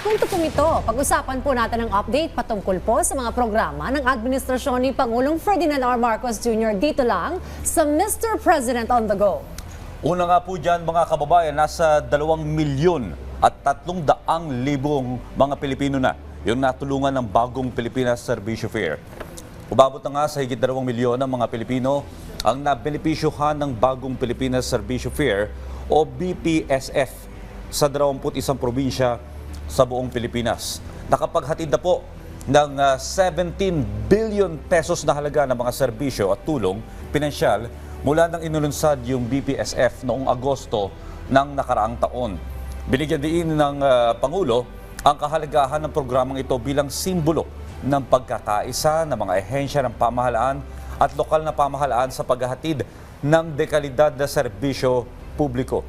punto pong ito, pag-usapan po natin ang update patungkol po sa mga programa ng administrasyon ni Pangulong Ferdinand R. Marcos Jr. dito lang sa Mr. President on the Go. Una nga po dyan mga kababayan, nasa 2,300,000 mga Pilipino na yung natulungan ng bagong Pilipinas Servicio Fair. Umabot na nga sa higit 2 milyon ng mga Pilipino ang nabenepisyuhan ng bagong Pilipinas Servicio Fair o BPSF sa 21 probinsya sa buong Pilipinas. Nakapaghatid na po ng 17 billion pesos na halaga ng mga serbisyo at tulong pinansyal mula nang inulunsad yung BPSF noong Agosto ng nakaraang taon. Binigyan din ng Pangulo ang kahalagahan ng programang ito bilang simbolo ng pagkakaisa ng mga ehensya ng pamahalaan at lokal na pamahalaan sa paghahatid ng dekalidad na serbisyo publiko.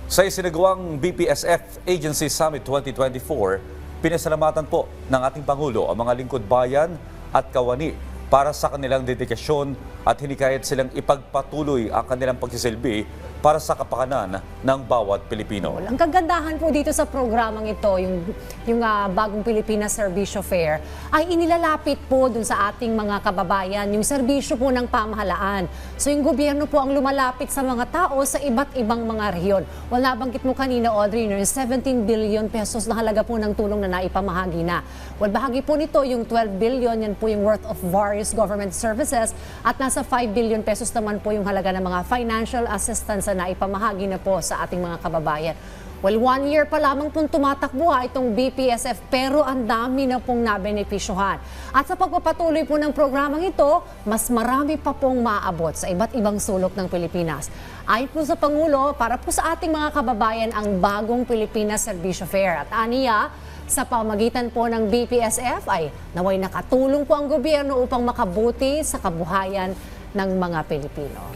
Sa isinagawang BPSF Agency Summit 2024, pinasalamatan po ng ating Pangulo ang mga lingkod bayan at kawani para sa kanilang dedikasyon at hinikayat silang ipagpatuloy ang kanilang pagsisilbi para sa kapakanan ng bawat Pilipino. Ang kagandahan po dito sa programang ito, yung bagong Pilipinas Servicio Fair, ay inilalapit po dun sa ating mga kababayan, yung serbisyo po ng pamahalaan. So yung gobyerno po ang lumalapit sa mga tao sa iba't ibang mga rehiyon. Wala banggit mo kanina, Audrey, yung 17 billion pesos na halaga po ng tulong na naipamahagi na. Well, bahagi po nito yung 12 billion, yan po yung worth of various government services, at nasa 5 billion pesos naman po yung halaga ng mga financial assistance na ipamahagi na po sa ating mga kababayan. Well, 1 year pa lamang pong tumatakbo itong BPSF, pero ang dami na pong nabenepisyuhan. At sa pagpapatuloy po ng programang ito, mas marami pa pong maaabot sa iba't ibang sulok ng Pilipinas. Ayon po sa Pangulo, para po sa ating mga kababayan ang bagong Pilipinas Servicio Fair. At aniya, sa pamagitan po ng BPSF ay naway nakatulong po ang gobyerno upang makabuti sa kabuhayan ng mga Pilipino.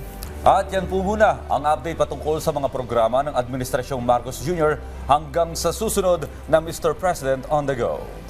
At yan po muna ang update patungkol sa mga programa ng Administrasyong Marcos Jr. hanggang sa susunod na Mr. President on the Go.